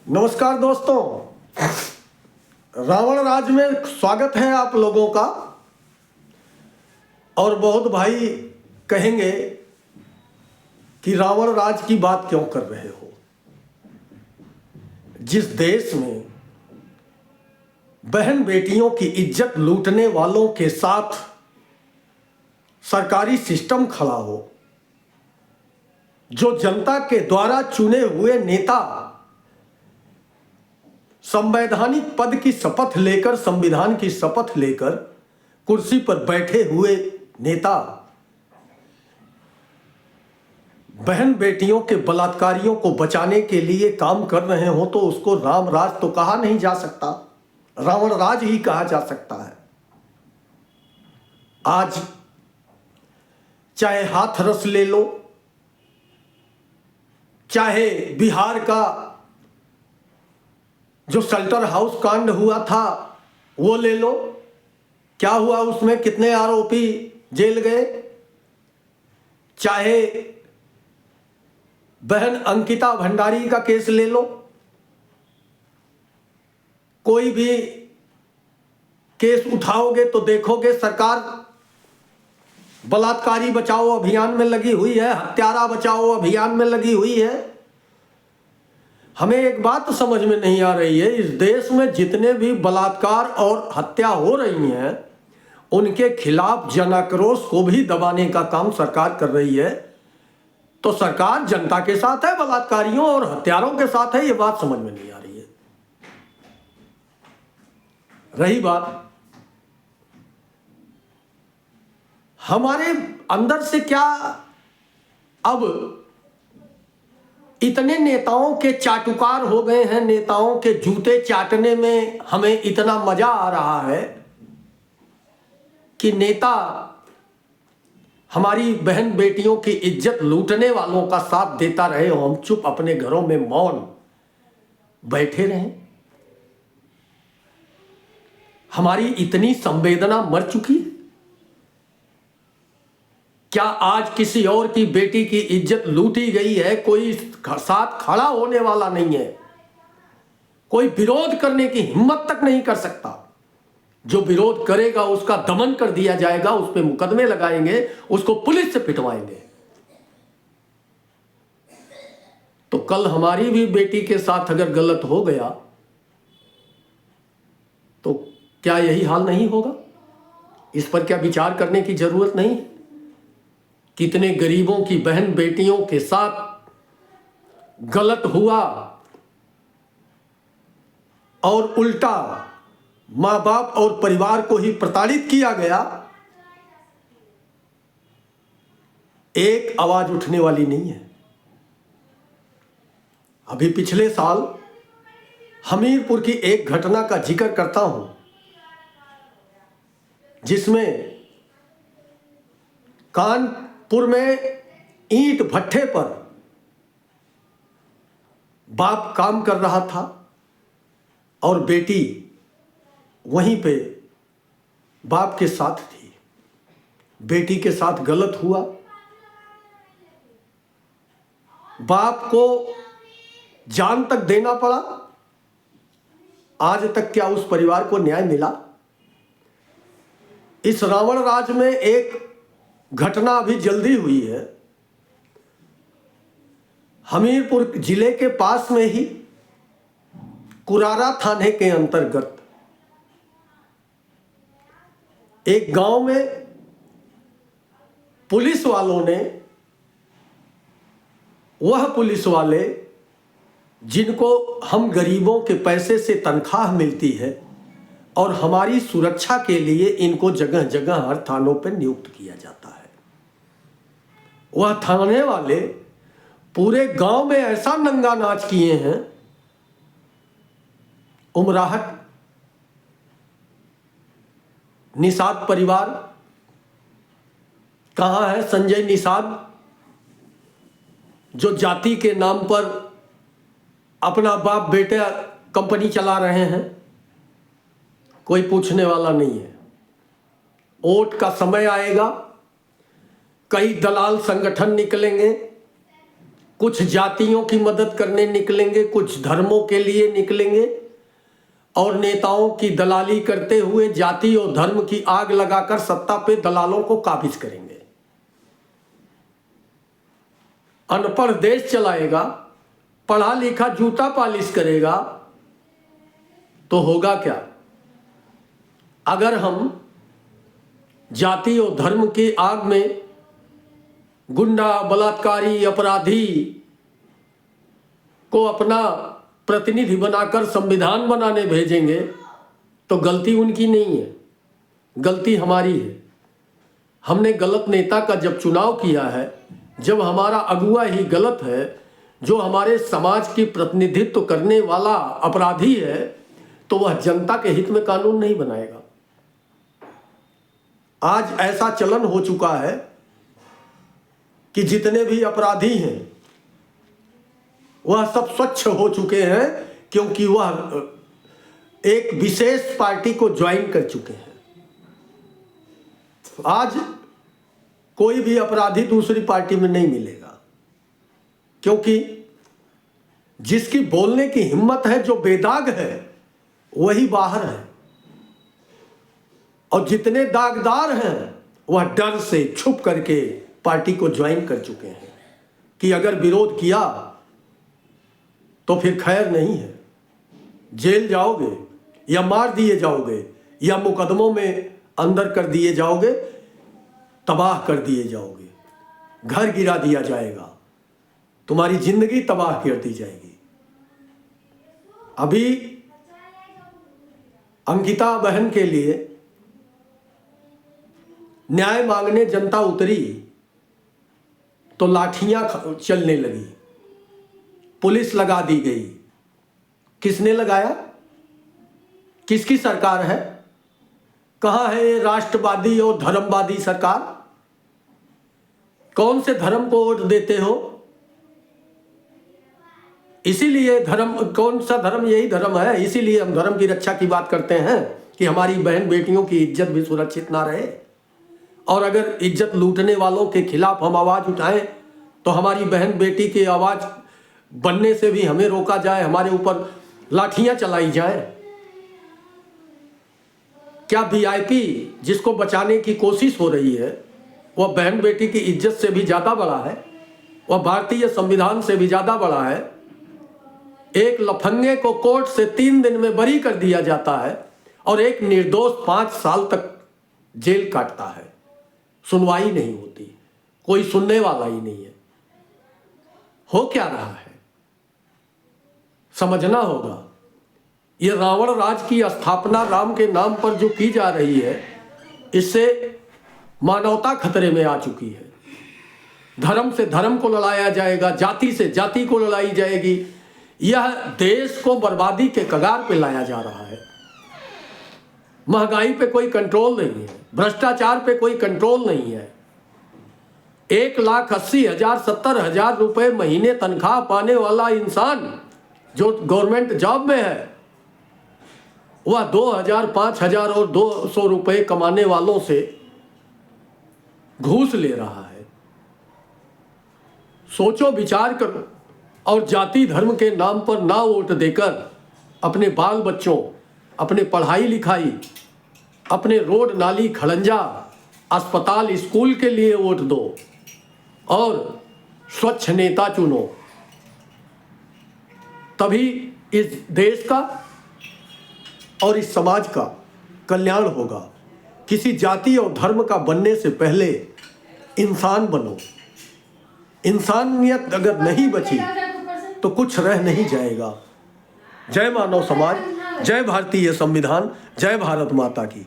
नमस्कार दोस्तों, रावण राज में स्वागत है आप लोगों का। और बहुत भाई कहेंगे कि रावण राज की बात क्यों कर रहे हो। जिस देश में बहन बेटियों की इज्जत लूटने वालों के साथ सरकारी सिस्टम खड़ा हो, जो जनता के द्वारा चुने हुए नेता संवैधानिक पद की शपथ लेकर, संविधान की शपथ लेकर कुर्सी पर बैठे हुए नेता बहन बेटियों के बलात्कारियों को बचाने के लिए काम कर रहे हो, तो उसको राम राज तो कहा नहीं जा सकता, रावण राज ही कहा जा सकता है। आज चाहे हाथरस ले लो, चाहे बिहार का जो शेल्टर हाउस कांड हुआ था वो ले लो, क्या हुआ उसमें, कितने आरोपी जेल गए। चाहे बहन अंकिता भंडारी का केस ले लो, कोई भी केस उठाओगे तो देखोगे सरकार बलात्कारी बचाओ अभियान में लगी हुई है, हत्यारा बचाओ अभियान में लगी हुई है। हमें एक बात समझ में नहीं आ रही है, इस देश में जितने भी बलात्कार और हत्या हो रही हैं उनके खिलाफ जन आक्रोश को भी दबाने का काम सरकार कर रही है। तो सरकार जनता के साथ है, बलात्कारियों और हत्यारों के साथ है, ये बात समझ में नहीं आ रही है। रही बात हमारे अंदर से, क्या अब इतने नेताओं के चाटुकार हो गए हैं, नेताओं के जूते चाटने में हमें इतना मजा आ रहा है कि नेता हमारी बहन बेटियों की इज्जत लूटने वालों का साथ देता रहे और हम चुप अपने घरों में मौन बैठे रहें। हमारी इतनी संवेदना मर चुकी है। क्या आज किसी और की बेटी की इज्जत लूटी गई है, कोई साथ खड़ा होने वाला नहीं है, कोई विरोध करने की हिम्मत तक नहीं कर सकता। जो विरोध करेगा उसका दमन कर दिया जाएगा, उस पर मुकदमे लगाएंगे, उसको पुलिस से पिटवाएंगे। तो कल हमारी भी बेटी के साथ अगर गलत हो गया तो क्या यही हाल नहीं होगा? इस पर क्या विचार करने की जरूरत नहीं है? कितने गरीबों की बहन बेटियों के साथ गलत हुआ और उल्टा मां बाप और परिवार को ही प्रताड़ित किया गया। एक आवाज उठने वाली नहीं है। अभी पिछले साल हमीरपुर की एक घटना का जिक्र करता हूं, जिसमें कानपुर में ईंट भट्ठे पर बाप काम कर रहा था और बेटी वहीं पे बाप के साथ थी। बेटी के साथ गलत हुआ, बाप को जान तक देना पड़ा। आज तक क्या उस परिवार को न्याय मिला? इस रावण राज में एक घटना अभी जल्दी हुई है। हमीरपुर जिले के पास में ही कुरारा थाने के अंतर्गत एक गांव में पुलिस वालों ने, वह पुलिस वाले जिनको हम गरीबों के पैसे से तनख्वाह मिलती है और हमारी सुरक्षा के लिए इनको जगह जगह हर थानों पर नियुक्त किया जाता है, वह थाने वाले पूरे गांव में ऐसा नंगा नाच किए हैं। उमराहट निषाद परिवार कहां है? संजय निषाद जो जाति के नाम पर अपना बाप बेटा कंपनी चला रहे हैं, कोई पूछने वाला नहीं है। वोट का समय आएगा, कई दलाल संगठन निकलेंगे, कुछ जातियों की मदद करने निकलेंगे, कुछ धर्मों के लिए निकलेंगे और नेताओं की दलाली करते हुए जाति और धर्म की आग लगाकर सत्ता पे दलालों को काबिज करेंगे। अनपढ़ देश चलाएगा, पढ़ा लिखा जूता पालिश करेगा, तो होगा क्या? अगर हम जाति और धर्म की आग में गुंडा, बलात्कारी, अपराधी को अपना प्रतिनिधि बनाकर संविधान बनाने भेजेंगे तो गलती उनकी नहीं है, गलती हमारी है। हमने गलत नेता का जब चुनाव किया है, जब हमारा अगुवा ही गलत है, जो हमारे समाज की प्रतिनिधित्व करने वाला अपराधी है, तो वह जनता के हित में कानून नहीं बनाएगा। आज ऐसा चलन हो चुका है कि जितने भी अपराधी हैं वह सब स्वच्छ हो चुके हैं, क्योंकि वह एक विशेष पार्टी को ज्वाइन कर चुके हैं। आज कोई भी अपराधी दूसरी पार्टी में नहीं मिलेगा, क्योंकि जिसकी बोलने की हिम्मत है, जो बेदाग है, वही बाहर है, और जितने दागदार हैं वह डर से छुप करके पार्टी को ज्वाइन कर चुके हैं कि अगर विरोध किया तो फिर खैर नहीं है, जेल जाओगे या मार दिए जाओगे या मुकदमों में अंदर कर दिए जाओगे, तबाह कर दिए जाओगे, घर गिरा दिया जाएगा, तुम्हारी जिंदगी तबाह कर दी जाएगी। अभी अंकिता बहन के लिए न्याय मांगने जनता उतरी तो लाठियां चलने लगी, पुलिस लगा दी गई। किसने लगाया? किसकी सरकार है? कहां है ये राष्ट्रवादी और धर्मवादी सरकार? कौन से धर्म को वोट देते हो? इसीलिए धर्म, कौन सा धर्म? यही धर्म है। इसीलिए हम धर्म की रक्षा की बात करते हैं कि हमारी बहन बेटियों की इज्जत भी सुरक्षित ना रहे, और अगर इज्जत लूटने वालों के खिलाफ हम आवाज उठाएं तो हमारी बहन बेटी की आवाज बनने से भी हमें रोका जाए, हमारे ऊपर लाठियां चलाई जाए। क्या वीआईपी जिसको बचाने की कोशिश हो रही है वह बहन बेटी की इज्जत से भी ज्यादा बड़ा है? वह भारतीय संविधान से भी ज्यादा बड़ा है? एक लफंगे को कोर्ट से 3 दिन में बरी कर दिया जाता है और एक निर्दोष 5 साल तक जेल काटता है, सुनवाई नहीं होती, कोई सुनने वाला ही नहीं है। हो क्या रहा है समझना होगा। ये रावण राज की स्थापना राम के नाम पर जो की जा रही है, इससे मानवता खतरे में आ चुकी है। धर्म से धर्म को लड़ाया जाएगा, जाति से जाति को लड़ाई जाएगी। यह देश को बर्बादी के कगार पे लाया जा रहा है। महंगाई पे कोई कंट्रोल नहीं है, भ्रष्टाचार पे कोई कंट्रोल नहीं है। 1,80,000 70,000 रुपए महीने तनख्वाह पाने वाला इंसान जो गवर्नमेंट जॉब में है, वह 2,000, 5,000 और 200 रुपए कमाने वालों से घूस ले रहा है। सोचो, विचार करो, और जाति धर्म के नाम पर ना वोट देकर अपने बाल बच्चों, अपने पढ़ाई लिखाई, अपने रोड नाली खड़ंजा, अस्पताल, स्कूल के लिए वोट दो और स्वच्छ नेता चुनो। तभी इस देश का और इस समाज का कल्याण होगा। किसी जाति और धर्म का बनने से पहले इंसान बनो। इंसानियत अगर नहीं बची तो कुछ रह नहीं जाएगा। जय मानव समाज, जय भारतीय संविधान, जय भारत माता की।